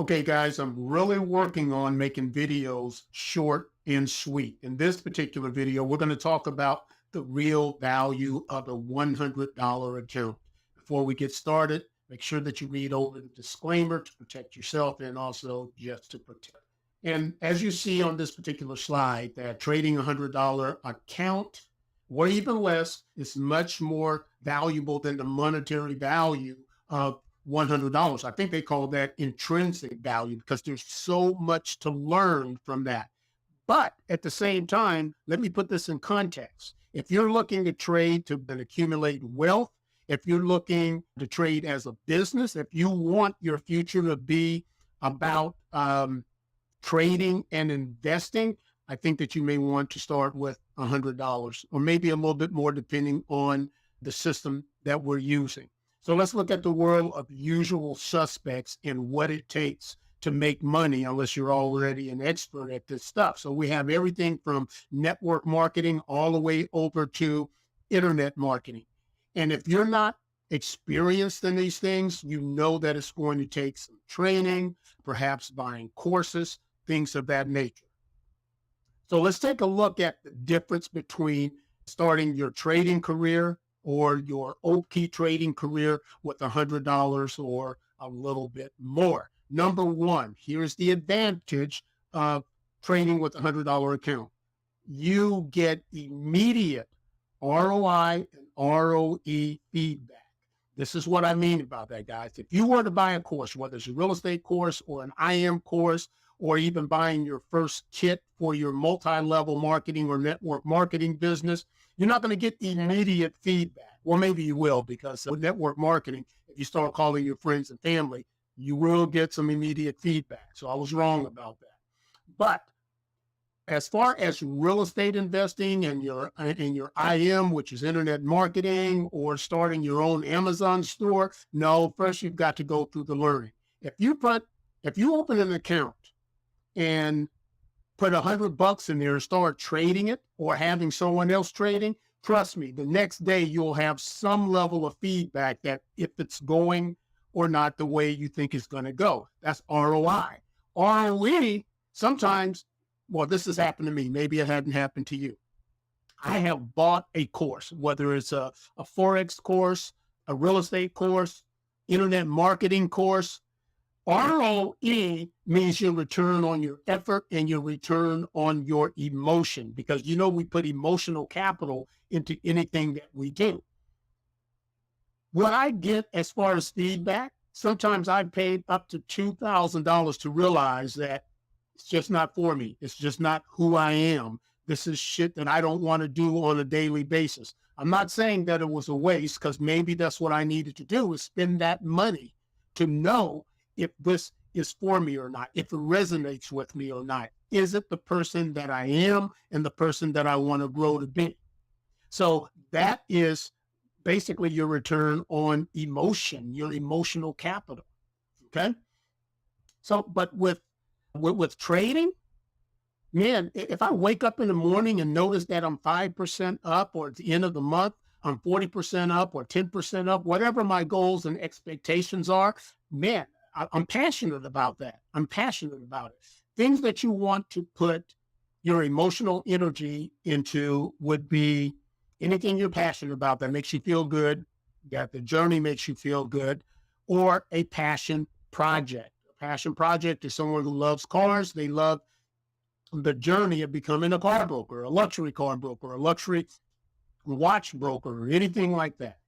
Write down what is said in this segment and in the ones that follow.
Okay, guys, I'm really working on making videos short and sweet. In this particular video, we're going to talk about the real value of a $100 account. Before we get started, make sure that you read over the disclaimer to protect yourself and also just to protect. And as you see on this particular slide, that trading a $100 account or even less is much more valuable than the monetary value of $100. I think they call that intrinsic value because there's so much to learn from that. But at the same time, let me put this in context. If you're looking to trade to accumulate wealth, if you're looking to trade as a business, if you want your future to be about trading and investing, I think that you may want to start with $100 or maybe a little bit more depending on the system that we're using. So let's look at the world of usual suspects and what it takes to make money unless you're already an expert at this stuff. So we have everything from network marketing all the way over to internet marketing. And if you're not experienced in these things, you know that it's going to take some training, perhaps buying courses, things of that nature. So let's take a look at the difference between starting your trading career or your OPKEE trading career with $100 or a little bit more. Number one, here's the advantage of trading with a $100 account. You get immediate ROI and ROE feedback. This is what I mean about that, guys. If you were to buy a course, whether it's a real estate course or an IM course, or even buying your first kit for your multi-level marketing or network marketing business, you're not going to get immediate feedback. Well, maybe you will, because with network marketing, if you start calling your friends and family, you will get some immediate feedback. So I was wrong about that. But as far as real estate investing and your IM, which is internet marketing, or starting your own Amazon store, no, first you've got to go through the learning. If you open an account and put $100 in there and start trading it or having someone else trading, trust me, the next day you'll have some level of feedback that if it's going or not the way you think it's going to go. That's ROI. ROE, sometimes, well, this has happened to me. Maybe it hadn't happened to you. I have bought a course, whether it's a Forex course, a real estate course, internet marketing course. ROE means your return on your effort and your return on your emotion, because we put emotional capital into anything that we do. What I get as far as feedback, sometimes I've paid up to $2,000 to realize that it's just not for me. It's just not who I am. This is shit that I don't want to do on a daily basis. I'm not saying that it was a waste, because maybe that's what I needed to do, is spend that money to know if this is for me or not, if it resonates with me or not. Is it the person that I am and the person that I want to grow to be? So that is basically your return on emotion, your emotional capital. Okay. So, but with trading, man, if I wake up in the morning and notice that I'm 5% up, or at the end of the month, I'm 40% up or 10% up, whatever my goals and expectations are, man, I'm passionate about that. I'm passionate about it. Things that you want to put your emotional energy into would be anything you're passionate about that makes you feel good, that the journey makes you feel good, or a passion project. A passion project is someone who loves cars. They love the journey of becoming a car broker, a luxury car broker, a luxury watch broker, or anything like that.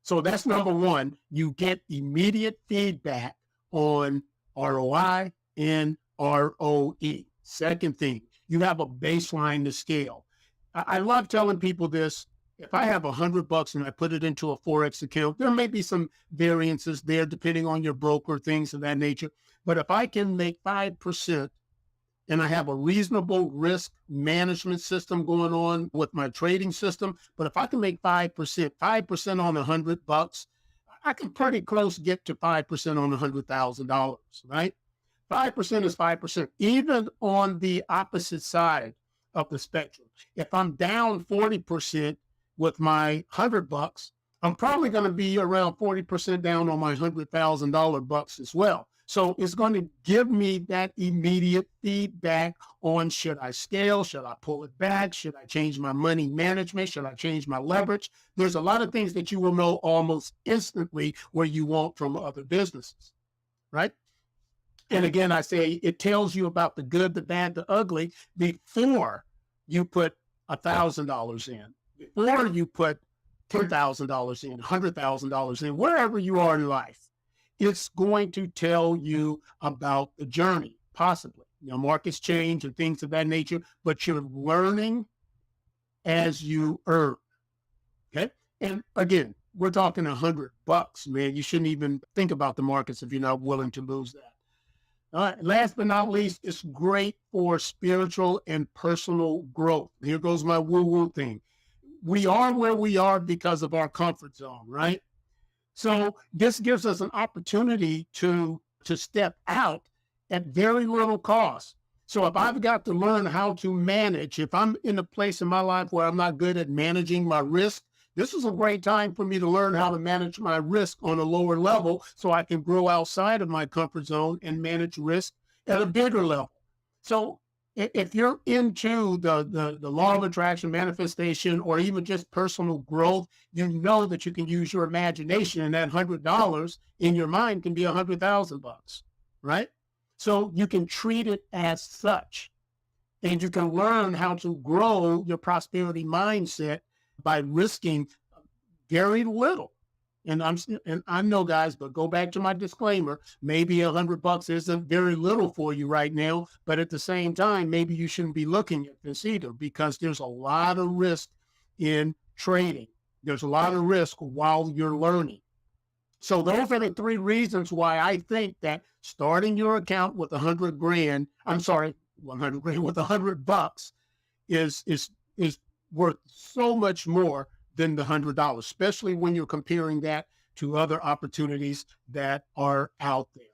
So that's number one. You get immediate feedback on ROI and ROE. Second thing, you have a baseline to scale. I love telling people this. If I have $100 and I put it into a Forex account, there may be some variances there depending on your broker, things of that nature. But if I can make 5%, and I have a reasonable risk management system going on with my trading system, but if I can make 5% on $100, I can pretty close get to 5% on $100,000, right? 5% is 5%, even on the opposite side of the spectrum. If I'm down 40% with my $100, I'm probably going to be around 40% down on my $100,000 bucks as well. So it's going to give me that immediate feedback on, should I scale? Should I pull it back? Should I change my money management? Should I change my leverage? There's a lot of things that you will know almost instantly where you won't from other businesses, right? And again, I say it tells you about the good, the bad, the ugly before you put $1,000 in, before you put $10,000 in, $100,000 in, wherever you are in life. It's going to tell you about the journey, possibly. Markets change and things of that nature, but you're learning as you earn. Okay. And again, we're talking $100, man. You shouldn't even think about the markets if you're not willing to lose that. All right. Last but not least, it's great for spiritual and personal growth. Here goes my woo-woo thing. We are where we are because of our comfort zone, right? So this gives us an opportunity to step out at very little cost. So if I've got to learn how to manage, if I'm in a place in my life where I'm not good at managing my risk, this is a great time for me to learn how to manage my risk on a lower level so I can grow outside of my comfort zone and manage risk at a bigger level. So if you're into the law of attraction, manifestation, or even just personal growth, you know that you can use your imagination, and that $100 in your mind can be $100,000, right? So you can treat it as such, and you can learn how to grow your prosperity mindset by risking very little. And I know, guys, but go back to my disclaimer. Maybe $100 isn't very little for you right now, but at the same time, maybe you shouldn't be looking at this either, because there's a lot of risk in trading. There's a lot of risk while you're learning. So those are the three reasons why I think that starting your account with 100 grand, 100 grand with $100 is worth so much more than the $100, especially when you're comparing that to other opportunities that are out there.